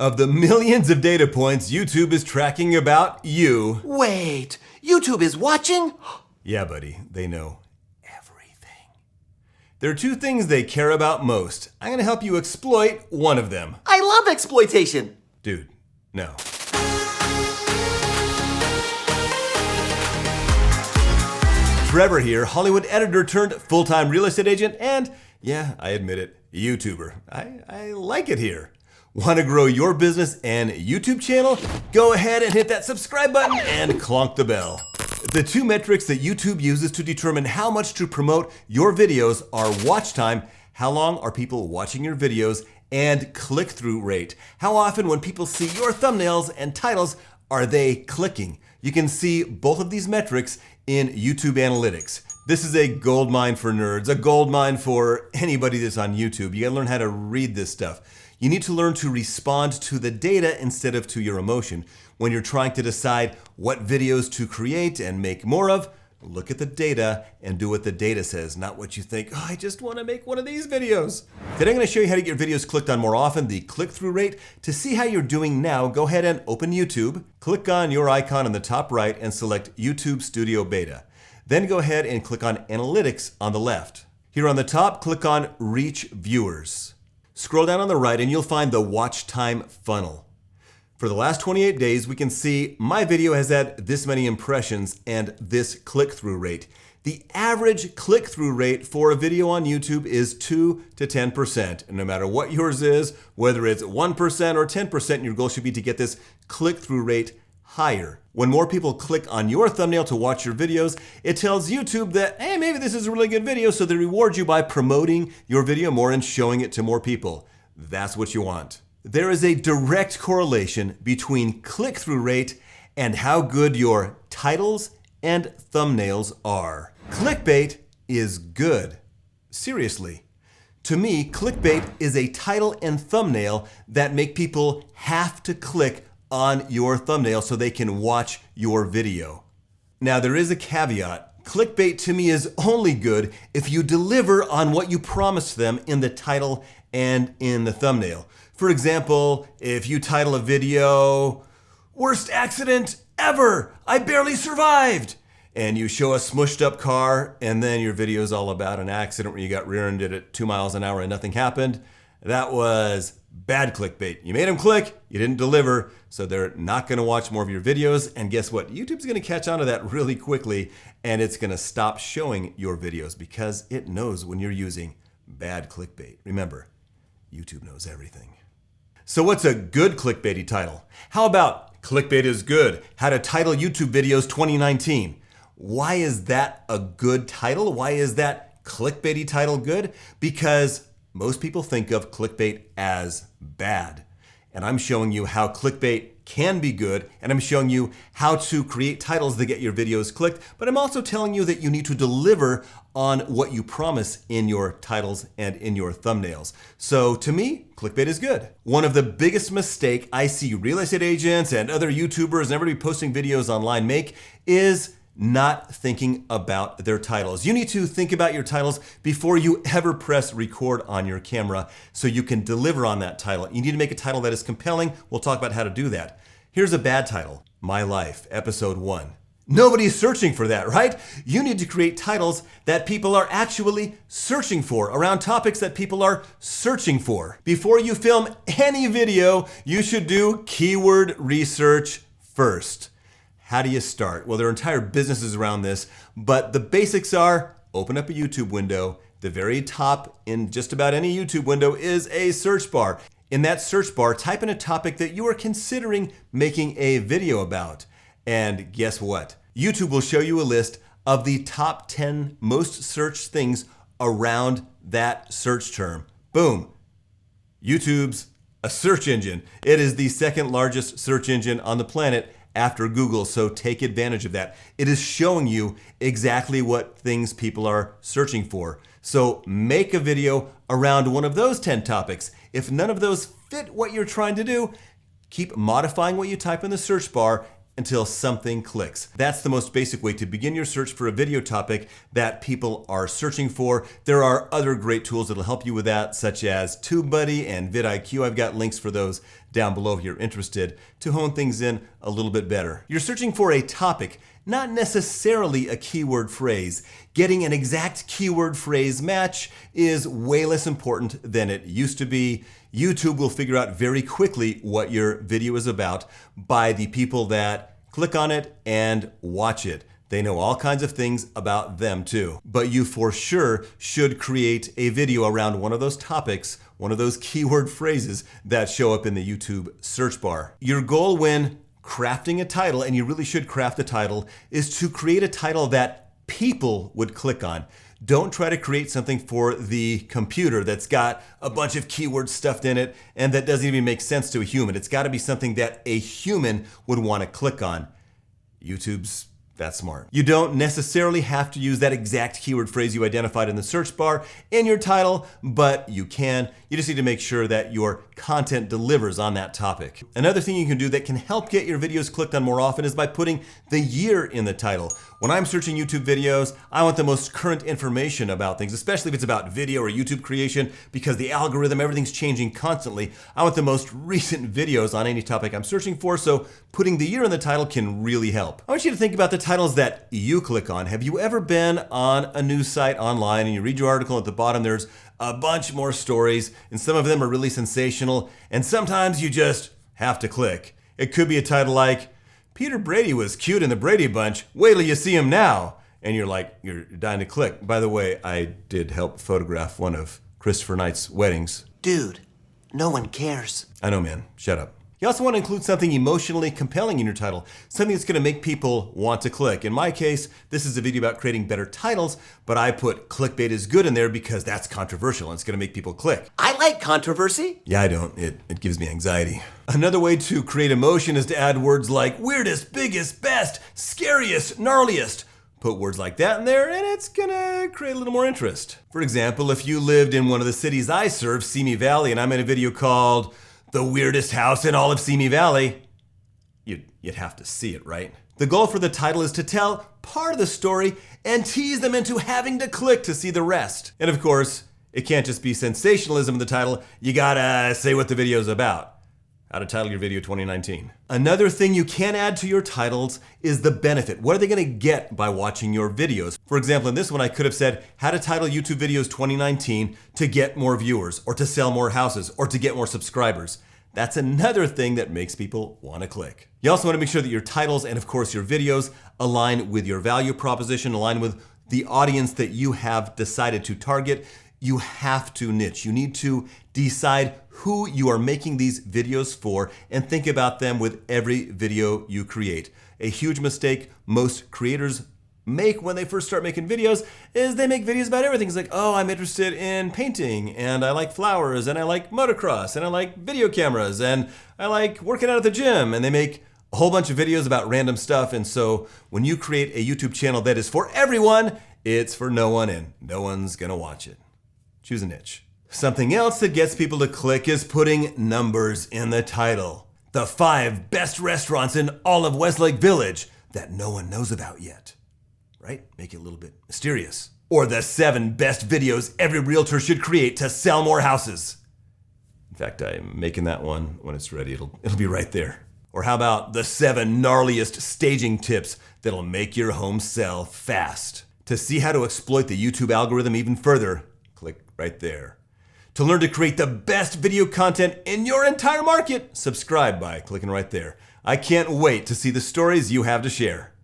Of the millions of data points YouTube is tracking about you. Wait, YouTube is watching? Yeah, buddy, they know everything. There are two things they care about most. I'm gonna help you exploit one of them. I love exploitation. Dude, no. Trevor here, Hollywood editor turned full-time real estate agent, and yeah, I admit it, YouTuber. I like it here. Want to grow your business and YouTube channel? Go ahead and hit that subscribe button and clonk the bell. The two metrics that YouTube uses to determine how much to promote your videos are watch time, how long are people watching your videos, and click-through rate. How often when people see your thumbnails and titles are they clicking? You can see both of these metrics in YouTube Analytics. This is a gold mine for nerds, a gold mine for anybody that's on YouTube. You gotta learn how to read this stuff. You need to learn to respond to the data instead of to your emotion. When you're trying to decide what videos to create and make more of, look at the data and do what the data says, not what you think, oh, I just want to make one of these videos. Today I'm going to show you how to get your videos clicked on more often, the click-through rate. To see how you're doing now, go ahead and open YouTube, click on your icon on the top right and select YouTube Studio Beta. Then go ahead and click on Analytics on the left. Here on the top, click on Reach Viewers. Scroll down on the right and you'll find the watch time funnel. For the last 28 days, we can see my video has had this many impressions and this click-through rate. The average click-through rate for a video on YouTube is 2 to 10%. And no matter what yours is, whether it's 1% or 10%, your goal should be to get this click-through rate higher. When more people click on your thumbnail to watch your videos, it tells YouTube that, hey, maybe this is a really good video, so they reward you by promoting your video more and showing it to more people. That's what you want. There is a direct correlation between click-through rate and how good your titles and thumbnails are. Clickbait is good. Seriously. To me, clickbait is a title and thumbnail that make people have to click on your thumbnail so they can watch your video. Now, there is a caveat. Clickbait to me is only good if you deliver on what you promised them in the title and in the thumbnail. For example, if you title a video, "Worst accident ever, I barely survived," and you show a smushed up car and then your video is all about an accident where you got rear-ended at 2 miles an hour and nothing happened, that was bad clickbait. You made them click, you didn't deliver, so they're not gonna watch more of your videos, and guess what? YouTube's gonna catch on to that really quickly and it's gonna stop showing your videos because it knows when you're using bad clickbait. Remember, YouTube knows everything. So what's a good clickbaity title? How about clickbait is good, how to title YouTube videos 2019? Why is that a good title? Why is that clickbaity title good? Because most people think of clickbait as bad. And I'm showing you how clickbait can be good, and I'm showing you how to create titles that get your videos clicked, but I'm also telling you that you need to deliver on what you promise in your titles and in your thumbnails. So to me, clickbait is good. One of the biggest mistakes I see real estate agents and other YouTubers and everybody posting videos online make is not thinking about their titles. You need to think about your titles before you ever press record on your camera so you can deliver on that title. You need to make a title that is compelling. We'll talk about how to do that. Here's a bad title, My Life, Episode 1. Nobody's searching for that, right? You need to create titles that people are actually searching for, around topics that people are searching for. Before you film any video, you should do keyword research first. How do you start? Well, there are entire businesses around this, but the basics are open up a YouTube window. The very top in just about any YouTube window is a search bar. In that search bar, type in a topic that you are considering making a video about. And guess what? YouTube will show you a list of the top 10 most searched things around that search term. Boom. YouTube's a search engine. It is the second largest search engine on the planet after Google, so take advantage of that. It is showing you exactly what things people are searching for. So make a video around one of those 10 topics. If none of those fit what you're trying to do, keep modifying what you type in the search bar until something clicks. That's the most basic way to begin your search for a video topic that people are searching for. There are other great tools that'll help you with that, such as TubeBuddy and vidIQ. I've got links for those down below if you're interested to hone things in a little bit better. You're searching for a topic, not necessarily a keyword phrase. Getting an exact keyword phrase match is way less important than it used to be. YouTube will figure out very quickly what your video is about by the people that click on it and watch it. They know all kinds of things about them too. But you for sure should create a video around one of those topics, one of those keyword phrases that show up in the YouTube search bar. Your goal when crafting a title, and you really should craft a title, is to create a title that people would click on. Don't try to create something for the computer that's got a bunch of keywords stuffed in it and that doesn't even make sense to a human. It's got to be something that a human would want to click on. YouTube's that smart. You don't necessarily have to use that exact keyword phrase you identified in the search bar in your title, but you can. You just need to make sure that your content delivers on that topic. Another thing you can do that can help get your videos clicked on more often is by putting the year in the title. When I'm searching YouTube videos, I want the most current information about things, especially if it's about video or YouTube creation, because the algorithm, everything's changing constantly. I want the most recent videos on any topic I'm searching for, so putting the year in the title can really help. I want you to think about the titles that you click on. Have you ever been on a news site online and you read your article, at the bottom there's a bunch more stories, and some of them are really sensational, and sometimes you just have to click. It could be a title like, Peter Brady was cute in the Brady Bunch, wait till you see him now. And you're dying to click. By the way, I did help photograph one of Christopher Knight's weddings. Dude, no one cares. I know, man, shut up. You also want to include something emotionally compelling in your title, something that's going to make people want to click. In my case, this is a video about creating better titles, but I put clickbait is good in there because that's controversial and it's going to make people click. I like controversy. Yeah, I don't. It gives me anxiety. Another way to create emotion is to add words like weirdest, biggest, best, scariest, gnarliest. Put words like that in there and it's gonna create a little more interest. For example, if you lived in one of the cities I serve, Simi Valley, and I'm in a video called The Weirdest House in All of Simi Valley, you'd have to see it, right? The goal for the title is to tell part of the story and tease them into having to click to see the rest. And of course, it can't just be sensationalism in the title, you gotta say what the video's about. How to title your video 2019. Another thing you can add to your titles is the benefit. What are they gonna get by watching your videos? For example, in this one, I could have said, how to title YouTube videos 2019 to get more viewers, or to sell more houses, or to get more subscribers. That's another thing that makes people wanna click. You also wanna make sure that your titles and of course your videos align with your value proposition, align with the audience that you have decided to target. You have to niche. You need to decide who you are making these videos for and think about them with every video you create. A huge mistake most creators make when they first start making videos is they make videos about everything. It's like, oh, I'm interested in painting and I like flowers and I like motocross and I like video cameras and I like working out at the gym, and they make a whole bunch of videos about random stuff. And so when you create a YouTube channel that is for everyone, it's for no one and no one's gonna watch it. Choose a niche. Something else that gets people to click is putting numbers in the title. The 5 best restaurants in all of Westlake Village that no one knows about yet. Right? Make it a little bit mysterious. Or the 7 best videos every realtor should create to sell more houses. In fact, I'm making that one when it's ready. It'll be right there. Or how about the 7 gnarliest staging tips that'll make your home sell fast? To see how to exploit the YouTube algorithm even further, click right there. To learn to create the best video content in your entire market, subscribe by clicking right there. I can't wait to see the stories you have to share.